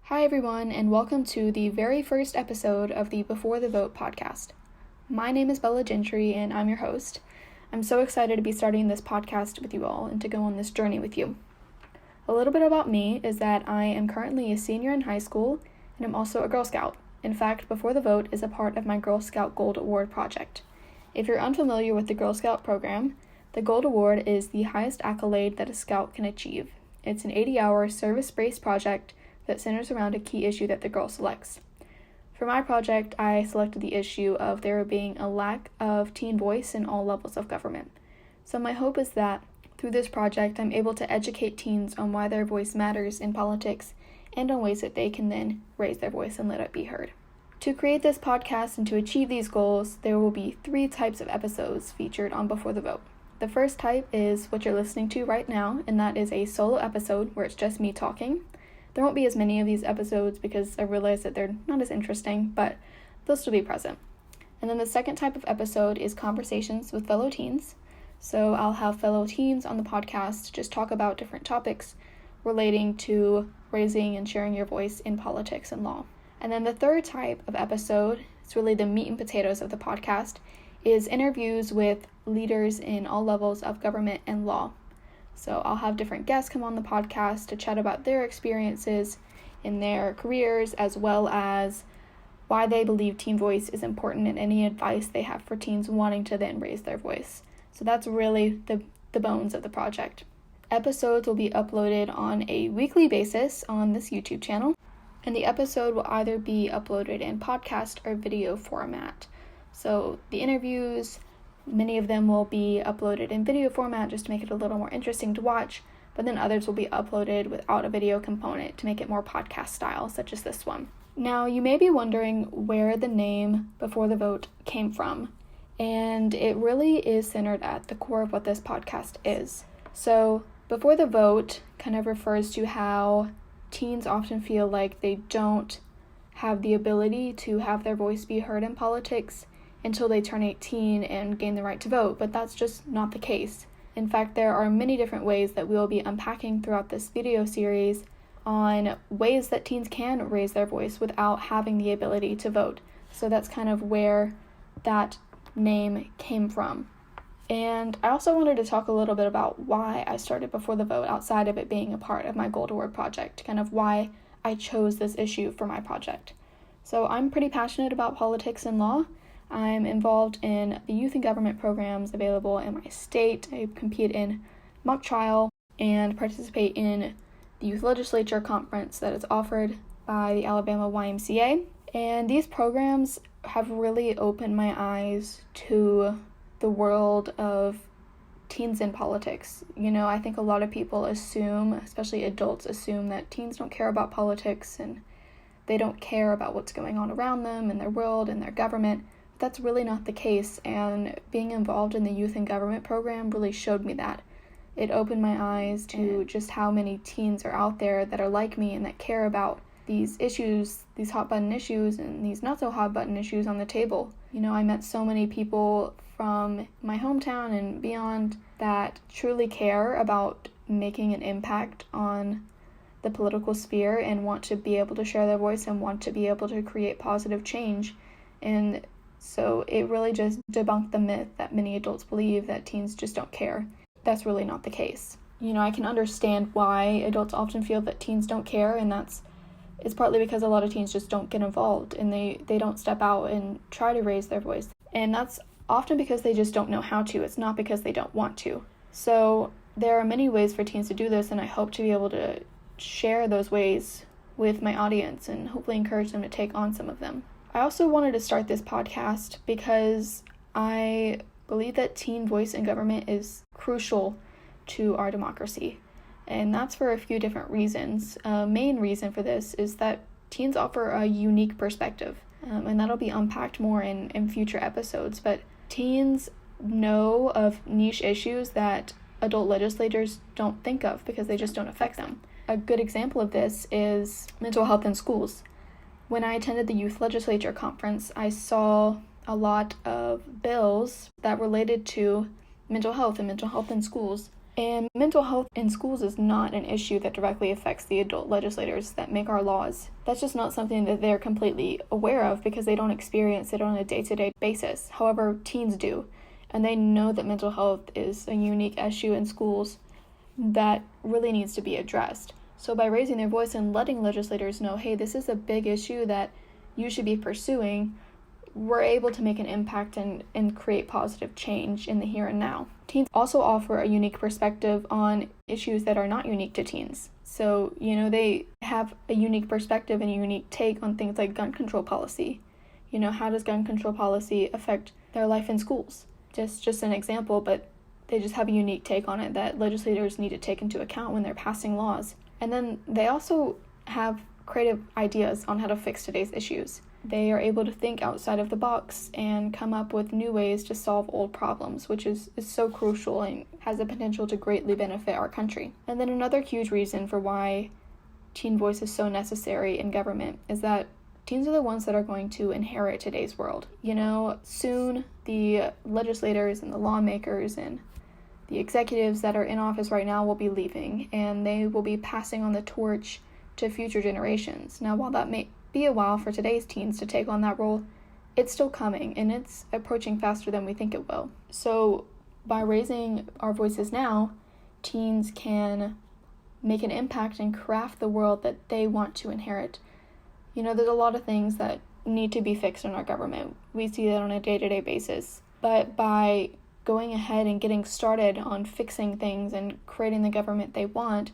Hi everyone, and welcome to the very first episode of the Before the Vote podcast. My name is Bella Gentry, and I'm your host. I'm so excited to be starting this podcast with you all and to go on this journey with you. A little bit about me is that I am currently a senior in high school, and I'm also a Girl Scout. In fact, Before the Vote is a part of my Girl Scout Gold Award project. If you're unfamiliar with the Girl Scout program, the Gold Award is the highest accolade that a Scout can achieve. It's an 80-hour service-based project that centers around a key issue that the girl selects. For my project, I selected the issue of there being a lack of teen voice in all levels of government. So my hope is that through this project, I'm able to educate teens on why their voice matters in politics and on ways that they can then raise their voice and let it be heard. To create this podcast and to achieve these goals, there will be 3 types of episodes featured on Before the Vote. The first type is what you're listening to right now, and that is a solo episode where it's just me talking. There won't be as many of these episodes because I realize that they're not as interesting, but they'll still be present. And then the second type of episode is conversations with fellow teens. So I'll have fellow teens on the podcast to just talk about different topics relating to raising and sharing your voice in politics and law. And then the third type of episode, it's really the meat and potatoes of the podcast, is interviews with leaders in all levels of government and law. So I'll have different guests come on the podcast to chat about their experiences in their careers, as well as why they believe teen voice is important and any advice they have for teens wanting to then raise their voice. So that's really the bones of the project. Episodes will be uploaded on a weekly basis on this YouTube channel, and the episode will either be uploaded in podcast or video format. So the interviews, many of them will be uploaded in video format just to make it a little more interesting to watch, but then others will be uploaded without a video component to make it more podcast style, such as this one. Now, you may be wondering where the name Before the Vote came from, and it really is centered at the core of what this podcast is. So, Before the Vote kind of refers to how teens often feel like they don't have the ability to have their voice be heard in politics until they turn 18 and gain the right to vote, but that's just not the case. In fact, there are many different ways that we'll be unpacking throughout this video series on ways that teens can raise their voice without having the ability to vote. So that's kind of where that name came from. And I also wanted to talk a little bit about why I started Before the Vote outside of it being a part of my Gold Award project, kind of why I chose this issue for my project. So I'm pretty passionate about politics and law. I'm involved in the youth and government programs available in my state. I compete in mock trial and participate in the youth legislature conference that is offered by the Alabama YMCA. And these programs have really opened my eyes to the world of teens in politics. You know, I think a lot of people assume, especially adults assume, that teens don't care about politics and they don't care about what's going on around them in their world and their government. That's really not the case, and being involved in the youth and government program really showed me that. It opened my eyes to just how many teens are out there that are like me and that care about these issues, these hot button issues and these not so hot button issues on the table. You know, I met so many people from my hometown and beyond that truly care about making an impact on the political sphere and want to be able to share their voice and want to be able to create positive change. And so it really just debunked the myth that many adults believe that teens just don't care. That's really not the case. You know, I can understand why adults often feel that teens don't care, and it's partly because a lot of teens just don't get involved and they don't step out and try to raise their voice. And that's often because they just don't know how to. It's not because they don't want to. So there are many ways for teens to do this, and I hope to be able to share those ways with my audience and hopefully encourage them to take on some of them. I also wanted to start this podcast because I believe that teen voice in government is crucial to our democracy. And that's for a few different reasons. A main reason for this is that teens offer a unique perspective, and that'll be unpacked more in future episodes. But teens know of niche issues that adult legislators don't think of because they just don't affect them. A good example of this is mental health in schools. When I attended the youth legislature conference, I saw a lot of bills that related to mental health and mental health in schools. And mental health in schools is not an issue that directly affects the adult legislators that make our laws. That's just not something that they're completely aware of because they don't experience it on a day-to-day basis. However, teens do, and they know that mental health is a unique issue in schools that really needs to be addressed. So by raising their voice and letting legislators know, hey, this is a big issue that you should be pursuing, we're able to make an impact and create positive change in the here and now. Teens also offer a unique perspective on issues that are not unique to teens. So, they have a unique perspective and a unique take on things like gun control policy. How does gun control policy affect their life in schools? Just an example, but they just have a unique take on it that legislators need to take into account when they're passing laws. And then they also have creative ideas on how to fix today's issues. They are able to think outside of the box and come up with new ways to solve old problems, which is so crucial and has the potential to greatly benefit our country. And then another huge reason for why teen voice is so necessary in government is that teens are the ones that are going to inherit today's world. Soon the legislators and the lawmakers and the executives that are in office right now will be leaving, and they will be passing on the torch to future generations. Now, while that may be a while for today's teens to take on that role, it's still coming, and it's approaching faster than we think it will. So by raising our voices now, teens can make an impact and craft the world that they want to inherit. There's a lot of things that need to be fixed in our government. We see that on a day-to-day basis. But by going ahead and getting started on fixing things and creating the government they want,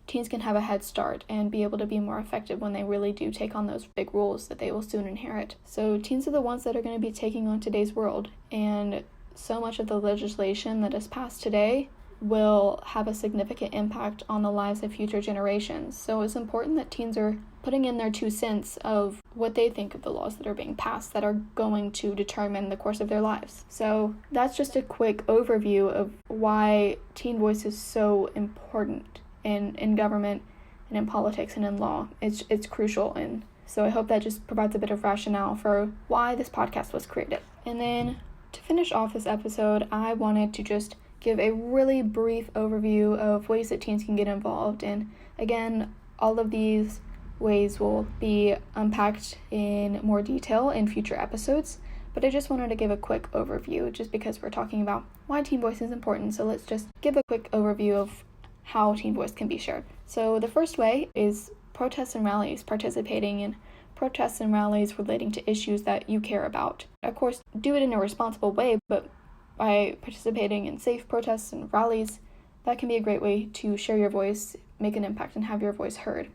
teens can have a head start and be able to be more effective when they really do take on those big roles that they will soon inherit. So teens are the ones that are going to be taking on today's world, and so much of the legislation that is passed today will have a significant impact on the lives of future generations. So it's important that teens are putting in their 2 cents of what they think of the laws that are being passed that are going to determine the course of their lives. So that's just a quick overview of why teen voice is so important in government and in politics and in law. It's crucial, and so I hope that just provides a bit of rationale for why this podcast was created. And then to finish off this episode, I wanted to just give a really brief overview of ways that teens can get involved. And again, all of these ways will be unpacked in more detail in future episodes, but I just wanted to give a quick overview just because we're talking about why teen voice is important. So let's just give a quick overview of how teen voice can be shared. So the first way is protests and rallies, participating in protests and rallies relating to issues that you care about. Of course, do it in a responsible way, but by participating in safe protests and rallies, that can be a great way to share your voice, make an impact, and have your voice heard,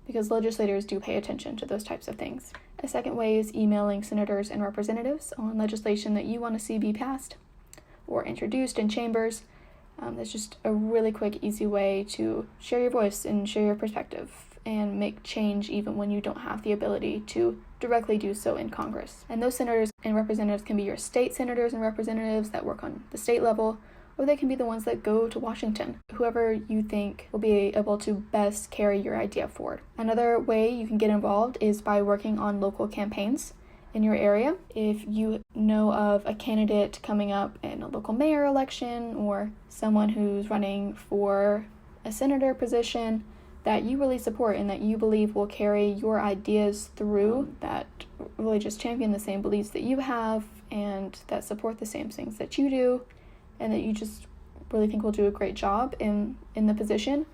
because legislators do pay attention to those types of things. A second way is emailing senators and representatives on legislation that you want to see be passed or introduced in chambers. That's just a really quick, easy way to share your voice and share your perspective and make change even when you don't have the ability to directly do so in Congress. And those senators and representatives can be your state senators and representatives that work on the state level, or they can be the ones that go to Washington, whoever you think will be able to best carry your idea forward. Another way you can get involved is by working on local campaigns in your area. If you know of a candidate coming up in a local mayor election or someone who's running for a senator position that you really support and that you believe will carry your ideas through, that really just champion the same beliefs that you have and that support the same things that you do, and that you just really think will do a great job in the position,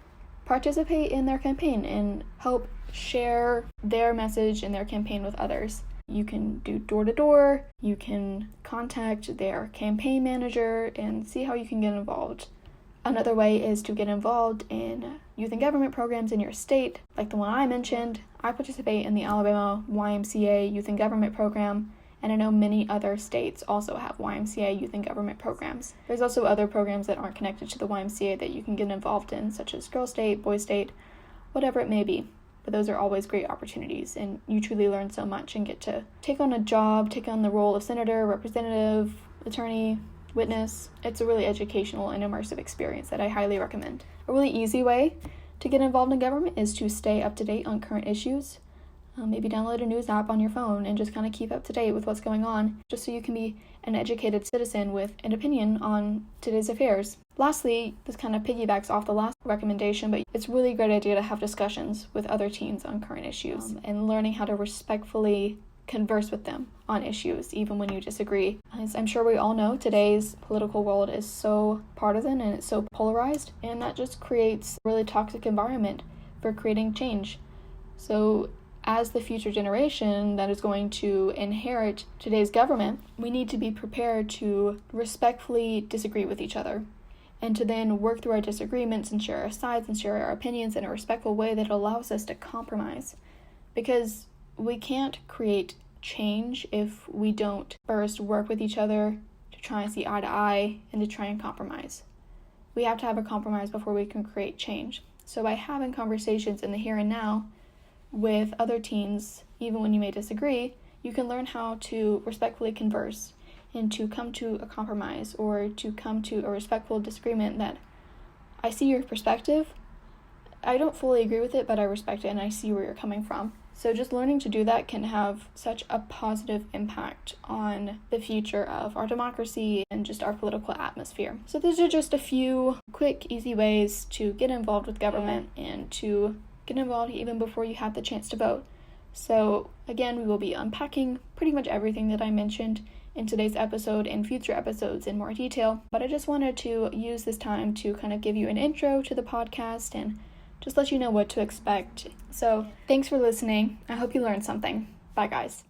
participate in their campaign and help share their message and their campaign with others. You can do door-to-door, you can contact their campaign manager and see how you can get involved. Another way is to get involved in youth and government programs in your state, like the one I mentioned. I participate in the Alabama YMCA Youth and Government Program, and I know many other states also have YMCA Youth and Government programs. There's also other programs that aren't connected to the YMCA that you can get involved in, such as Girl State, Boy State, whatever it may be. But those are always great opportunities, and you truly learn so much and get to take on a job, take on the role of senator, representative, attorney, witness. It's a really educational and immersive experience that I highly recommend. A really easy way to get involved in government is to stay up to date on current issues. Maybe download a news app on your phone and just kind of keep up to date with what's going on, just so you can be an educated citizen with an opinion on today's affairs. Lastly, this kind of piggybacks off the last recommendation, but it's a really great idea to have discussions with other teens on current issues and learning how to respectfully converse with them on issues, even when you disagree. As I'm sure we all know, today's political world is so partisan and it's so polarized, and that just creates a really toxic environment for creating change. So as the future generation that is going to inherit today's government, we need to be prepared to respectfully disagree with each other and to then work through our disagreements and share our sides and share our opinions in a respectful way that allows us to compromise. Because we can't create change if we don't first work with each other to try and see eye to eye and to try and compromise. We have to have a compromise before we can create change. So by having conversations in the here and now with other teens, even when you may disagree, you can learn how to respectfully converse and to come to a compromise or to come to a respectful disagreement that I see your perspective, I don't fully agree with it, but I respect it and I see where you're coming from. So just learning to do that can have such a positive impact on the future of our democracy and just our political atmosphere. So these are just a few quick, easy ways to get involved with government and to get involved even before you have the chance to vote. So again, we will be unpacking pretty much everything that I mentioned in today's episode and future episodes in more detail, but I just wanted to use this time to kind of give you an intro to the podcast and just let you know what to expect. So thanks for listening. I hope you learned something. Bye, guys.